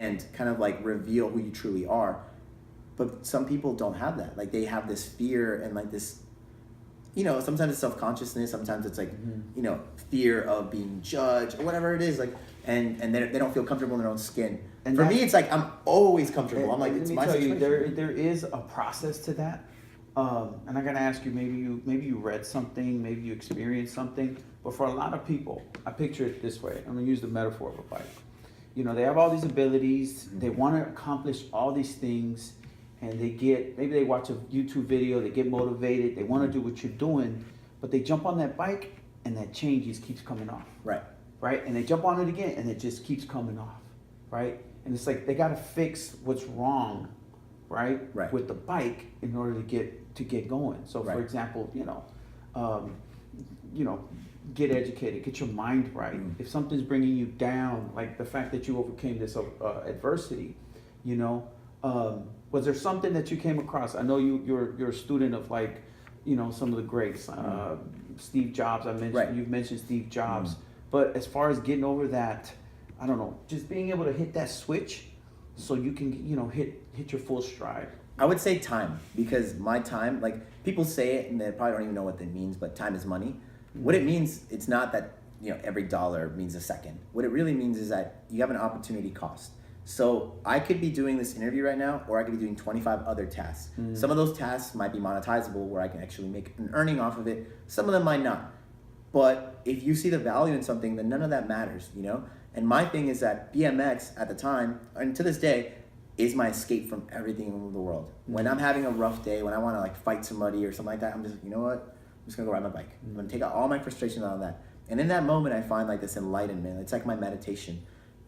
and kind of like reveal who you truly are. But some people don't have that. Like they have this fear and like this, sometimes it's self-consciousness, sometimes it's like, fear of being judged or whatever it is. Like, and they don't feel comfortable in their own skin. And for me, it's like, I'm always comfortable. I'm like, it's my situation. There is a process to that. And I'm gonna ask you, maybe you read something, maybe you experienced something, but for a lot of people, I picture it this way. I'm gonna use the metaphor of a bike. They have all these abilities, they want to accomplish all these things, and maybe they watch a YouTube video, they get motivated, they want to do what you're doing, but they jump on that bike and that chain just keeps coming off. Right? And they jump on it again and it just keeps coming off. Right? And it's like they got to fix what's wrong, right? With the bike in order to get going. So for example, get educated, get your mind right. If something's bringing you down, like the fact that you overcame this adversity, was there something that you came across? I know you're a student of some of the greats, Steve Jobs. You've mentioned Steve Jobs, but as far as getting over that, I don't know, just being able to hit that switch so you can hit your full stride. I would say time, because my time, like people say it and they probably don't even know what that means, but time is money. What it means, it's not that every dollar means a second. What it really means is that you have an opportunity cost. So I could be doing this interview right now, or I could be doing 25 other tasks. Some of those tasks might be monetizable where I can actually make an earning off of it. Some of them might not. But if you see the value in something, then none of that matters, And my thing is that BMX at the time, and to this day, is my escape from everything in the world. When I'm having a rough day, when I want to fight somebody or something like that, I'm just, you know what? I'm just gonna go ride my bike. I'm gonna take out all my frustration out of that. And in that moment, I find this enlightenment. It's like my meditation.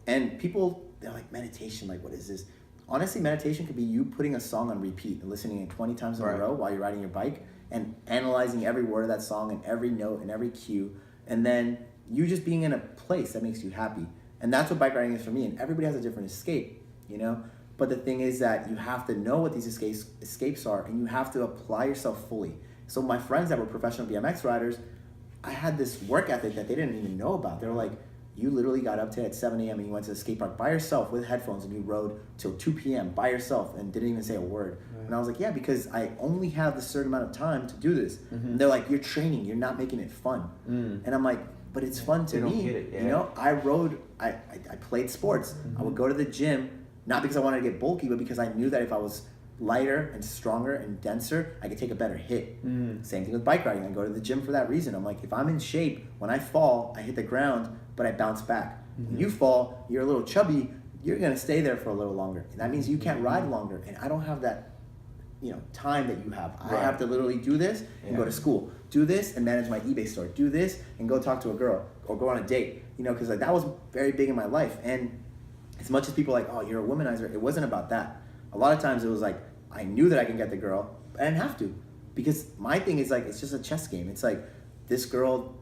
And people, they're like, meditation, what is this? Honestly, meditation could be you putting a song on repeat and listening it 20 times in a row while you're riding your bike and analyzing every word of that song and every note and every cue. And then you just being in a place that makes you happy. And that's what bike riding is for me. And everybody has a different escape, But the thing is that you have to know what these escapes are, and you have to apply yourself fully. So my friends that were professional BMX riders, I had this work ethic that they didn't even know about. They were like, you literally got up today at 7 a.m. and you went to the skate park by yourself with headphones and you rode till 2 p.m. by yourself and didn't even say a word. And I was like, yeah, because I only have this certain amount of time to do this. And they're like, you're training, you're not making it fun. And I'm like, but it's fun to me. Don't get it, I rode, I played sports. I would go to the gym, not because I wanted to get bulky, but because I knew that if I was lighter and stronger and denser, I could take a better hit. Same thing with bike riding. I go to the gym for that reason. I'm like, if I'm in shape, when I fall, I hit the ground, but I bounce back. When you fall, you're a little chubby, you're gonna stay there for a little longer. And that means you can't ride longer. And I don't have that, time that you have. I have to literally do this and go to school. Do this and manage my eBay store. Do this and go talk to a girl or go on a date. Because that was very big in my life. And as much as people are like, oh, you're a womanizer, it wasn't about that. A lot of times it was like, I knew that I can get the girl, but I didn't have to. Because my thing is it's just a chess game. It's like, this girl,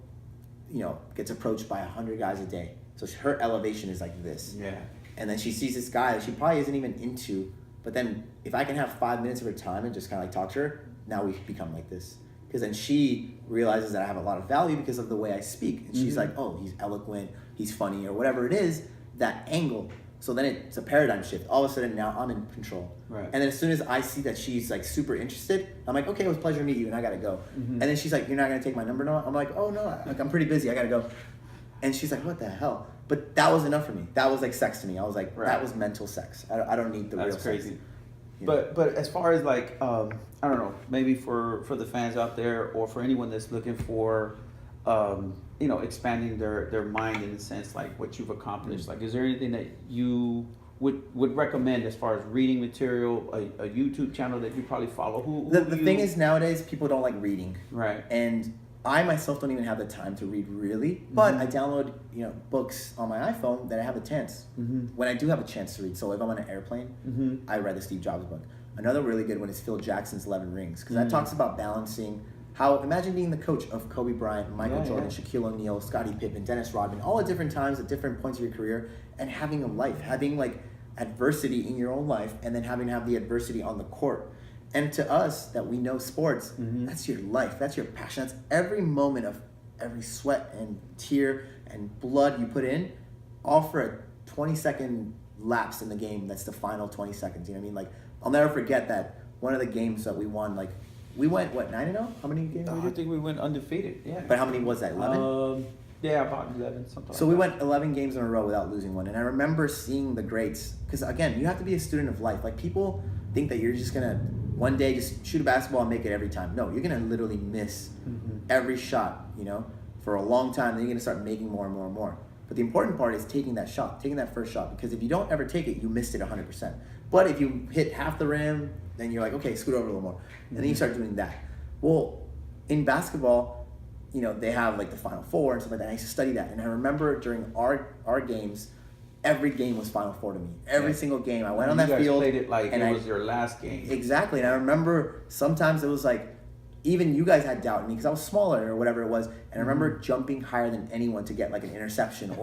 gets approached by 100 guys a day. So her elevation is like this. Yeah. And then she sees this guy that she probably isn't even into, but then if I can have 5 minutes of her time and just kind of talk to her, now we become like this. Because then she realizes that I have a lot of value because of the way I speak. And she's like, oh, he's eloquent, he's funny, or whatever it is, that angle. So then it's a paradigm shift. All of a sudden now I'm in control. Right. And then as soon as I see that she's super interested, I'm like, okay, it was a pleasure to meet you, and I gotta go. And then she's like, you're not gonna take my number now? I'm like, oh no, I'm pretty busy, I gotta go. And she's like, what the hell? But that was enough for me. That was sex to me. I was like, that was mental sex. I don't need the real sex. That's crazy. But as far as I don't know, maybe for the fans out there or for anyone that's looking for expanding their mind in the sense what you've accomplished, is there anything that you would recommend as far as reading material, a YouTube channel that you probably follow? The thing is, nowadays people don't like reading, right? And I myself don't even have the time to read really, but I download books on my iPhone that I have a chance when I do have a chance to read. So if I'm on an airplane, I read the Steve Jobs book. Another really good one is Phil Jackson's 11 Rings, because that talks about balancing how, imagine being the coach of Kobe Bryant, Michael Jordan, Shaquille O'Neal, Scottie Pippen, Dennis Rodman, all at different times, at different points of your career, and having a life, having adversity in your own life, and then having to have the adversity on the court. And to us that we know sports, that's your life, that's your passion, that's every moment of every sweat and tear and blood you put in, all for a 20-second, laps in the game that's the final 20 seconds. You know what I mean? Like, I'll never forget that one of the games that we won, like, we went, what, 9-0? How many games did we I do? think we went undefeated. Yeah. But how many was that, 11? Yeah, about 11, something. So like we that. went 11 games in a row without losing one. And I remember seeing the greats, because again, you have to be a student of life. Like, people think that you're just going to one day just shoot a basketball and make it every time. No, you're going to literally miss every shot, you know, for a long time. Then you're going to start making more and more and more. But the important part is taking that shot, taking that first shot, because if you don't ever take it, you missed it 100%. But if you hit half the rim, then you're like, okay, scoot over a little more. And then you start doing that. Well, in basketball, you know, they have like the Final Four and stuff like that. I used to study that. And I remember during our games, every game was Final Four to me. Every single game. I went on that field. You guys played it like and it was your last game. Exactly. And I remember sometimes it was like, even you guys had doubt in me because I was smaller or whatever it was. And I remember jumping higher than anyone to get like an interception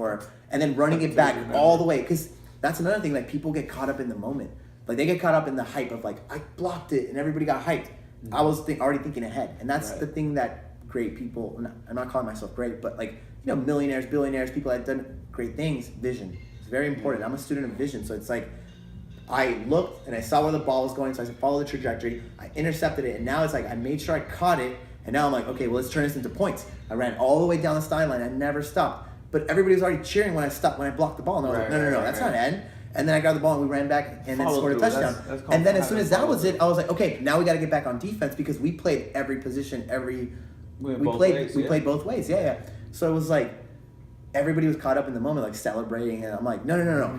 and then running it back all the way. Because that's another thing, like people get caught up in the moment. Like they get caught up in the hype of like, I blocked it and everybody got hyped. I was already thinking ahead. And that's the thing that great people, I'm not calling myself great, but like, you know, millionaires, billionaires, people that have done great things, vision. It's very important. I'm a student of vision. So it's like, I looked and I saw where the ball was going, so I said, follow the trajectory. I intercepted it, and now it's like I made sure I caught it, and now I'm like, okay, well, let's turn this into points. I ran all the way down the sideline. I never stopped. But everybody was already cheering when I stopped, when I blocked the ball. And I was like, no, that's not end. And then I grabbed the ball and we ran back and then scored a touchdown. That's and then as soon as that was it, I was like, okay, now we got to get back on defense because we played every position, we played both ways. Yeah. So it was like, everybody was caught up in the moment, like celebrating, and I'm like, no.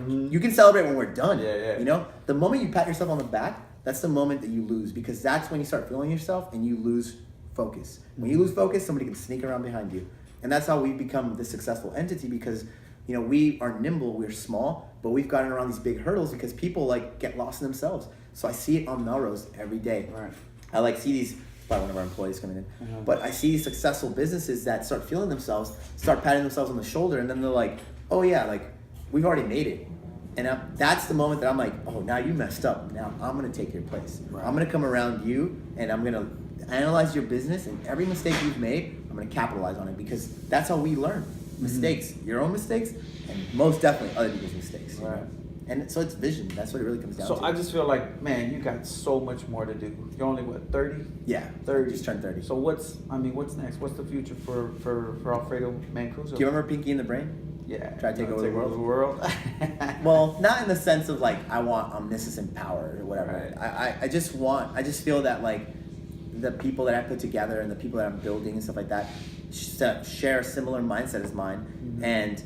You can celebrate when we're done. Yeah. You know, the moment you pat yourself on the back, that's the moment that you lose, because that's when you start feeling yourself and you lose focus. When you lose focus, somebody can sneak around behind you, and that's how we become this successful entity. Because you know, we are nimble, we're small, but we've gotten around these big hurdles because people like get lost in themselves. So I see it on Melrose every day. Right. I like see these. By one of our employees coming in, but I see these successful businesses that start feeling themselves, start patting themselves on the shoulder, and then they're like, "Oh yeah, like we've already made it." And that's the moment that I'm like, "Oh, now you messed up. Now I'm gonna take your place. Right. I'm gonna come around you, and I'm gonna analyze your business, and every mistake you've made, I'm gonna capitalize on it, because that's how we learn. Mistakes, your own mistakes, and most definitely other people's mistakes. Right. You know? And so it's vision. That's what it really comes down to. So I just feel like, man, you got so much more to do. You're only, what, 30? Yeah, 30. Just turned 30. So what's next? What's the future for Alfredo Mancuso? Do you remember Pinky and the Brain? Yeah. Try to take over the world? Well, Well, not in the sense of like, I want omniscient power or whatever. Right. I just feel that like the people that I put together and the people that I'm building and stuff like that share a similar mindset as mine. And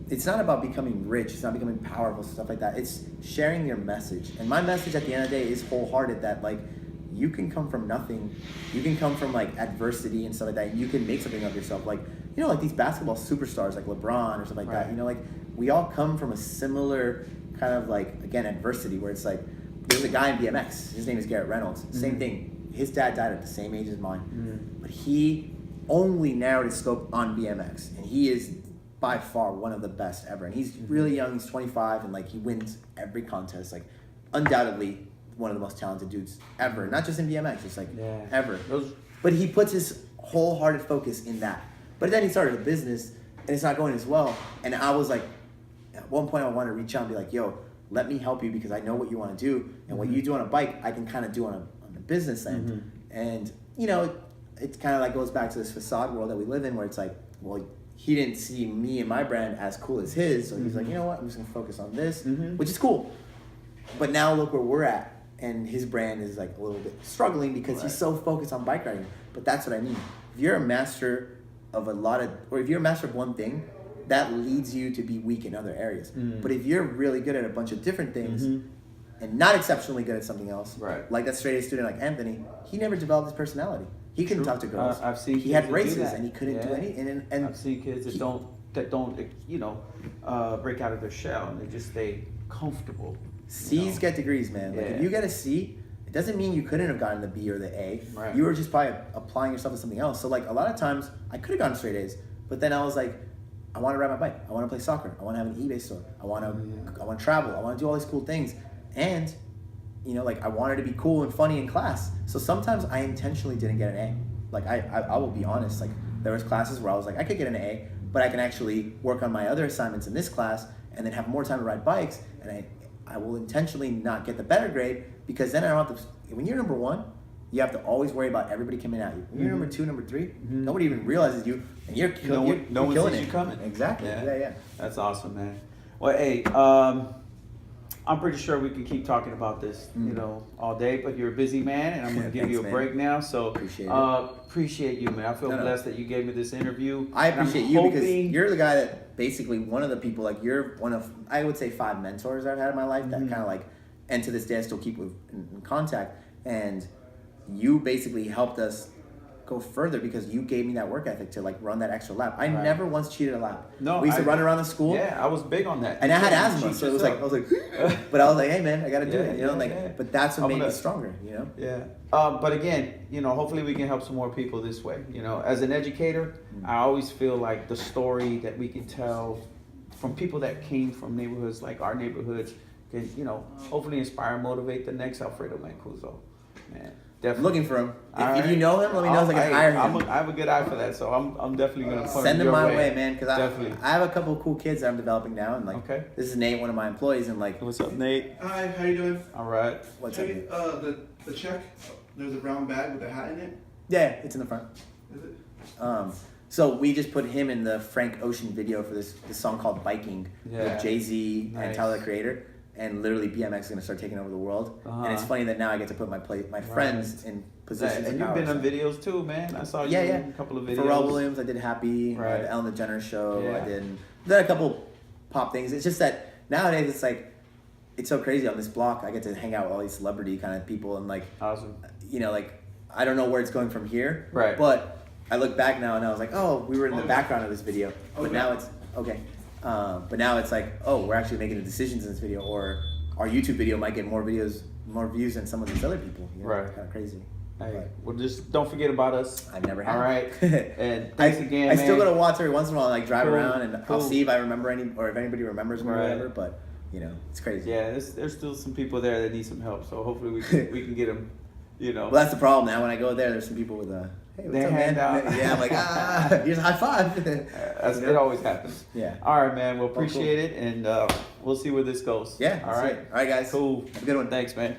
it's not about becoming rich, it's not becoming powerful, stuff like that. It's sharing your message. And my message at the end of the day is wholehearted, that like you can come from nothing. You can come from like adversity and stuff like that, and you can make something of yourself. Like, you know, like these basketball superstars like LeBron or stuff like that. You know, like we all come from a similar kind of like, again, adversity, where it's like, there's a guy in BMX, his name is Garrett Reynolds. Same thing. His dad died at the same age as mine. But he only narrowed his scope on BMX, and he is by far one of the best ever. And he's really young, he's 25, and like he wins every contest, like undoubtedly one of the most talented dudes ever, not just in BMX, just like ever. But he puts his wholehearted focus in that. But then he started a business and it's not going as well. And I was like, at one point I wanted to reach out and be like, yo, let me help you, because I know what you want to do, and what you do on a bike, I can kind of do on the business end. And you know, it kind of like goes back to this facade world that we live in, where it's like, well, he didn't see me and my brand as cool as his, so he's like, you know what, I'm just gonna focus on this, which is cool. But now look where we're at, and his brand is like a little bit struggling because he's so focused on bike riding. But that's what I mean. If you're a master of if you're a master of one thing, that leads you to be weak in other areas. But if you're really good at a bunch of different things and not exceptionally good at something else, like that straight A student like Anthony, he never developed his personality. He couldn't talk to girls. I've seen he had races and he couldn't do anything. And I've seen kids that don't you know, break out of their shell, and they just stay comfortable. C's get degrees, man. Like if you get a C, it doesn't mean you couldn't have gotten the B or the A. Right. You were just probably applying yourself to something else. So like a lot of times I could have gotten straight A's, but then I was like, I want to ride my bike. I want to play soccer. I want to have an eBay store. I want to travel. I want to do all these cool things. And you know, like I wanted to be cool and funny in class. So sometimes I intentionally didn't get an A. Like I will be honest, like there was classes where I was like, I could get an A, but I can actually work on my other assignments in this class and then have more time to ride bikes, and I will intentionally not get the better grade because then I don't have to. When you're number one, you have to always worry about everybody coming at you. When you're number two, number three, nobody even realizes you, and you're No one killing sees it. you coming. Exactly. Yeah. That's awesome, man. Well, hey, I'm pretty sure we can keep talking about this, you know, all day. But you're a busy man, and I'm going to give you a break now. So appreciate you, man. I feel blessed that you gave me this interview. I appreciate you because you're the guy that basically one of the people, like you're one of, I would say 5 mentors I've had in my life that kind of like, and to this day I still keep in contact. And you basically helped us go further because you gave me that work ethic to like run that extra lap. I never once cheated a lap. No, we used to run around the school. Yeah, I was big on that. And I had asthma, so it was like I was like, but I was like, hey man, I got to do it, you know, But that's what made me stronger, you know. Yeah. But again, you know, hopefully we can help some more people this way. You know, as an educator, I always feel like the story that we can tell from people that came from neighborhoods like our neighborhoods can, you know, hopefully inspire and motivate the next Alfredo Mancuso. Man. Definitely. Looking for him. If you know him, let me know so I can hire him. I have a good eye for that, so I'm definitely gonna send him my way, man. Because I have a couple of cool kids that I'm developing now, and like this is Nate, one of my employees, and like what's up, Nate? Hi, how you doing? All right. What's up? Nate? The check. There's a brown bag with a hat in it. Yeah, it's in the front. Is it? So we just put him in the Frank Ocean video for this song called Biking with Jay-Z and Tyler the Creator. And literally BMX is going to start taking over the world. And it's funny that now I get to put my friends in positions and of you've power. been in videos too, man. I saw you in a couple of videos. Pharrell Williams, I did Happy, the Ellen DeGeneres show. I did a couple pop things. It's just that nowadays it's like, it's so crazy on this block. I get to hang out with all these celebrity kind of people and like, awesome. You know, like, I don't know where it's going from here. Right. But I look back now and I was like, oh, we were in the background of this video. But now it's, but now it's like, oh, we're actually making the decisions in this video, or our YouTube video might get more views than some of these other people. You know? Right. Kind of crazy. Hey, well, just don't forget about us. I've never had. All right. And thanks again, man. I still go to Watts every once in a while, and like drive around, and I'll see if I remember any, or if anybody remembers me or whatever. But you know, it's crazy. Yeah, there's still some people there that need some help. So hopefully we can get them. You know. Well, that's the problem now. When I go there, there's some people with a hey, what's up, man? Yeah, I'm like here's a high five. It always happens. Yeah. All right, man. We'll appreciate it, and we'll see where this goes. Yeah. All right. All right, guys. Cool. Have a good one. Thanks, man.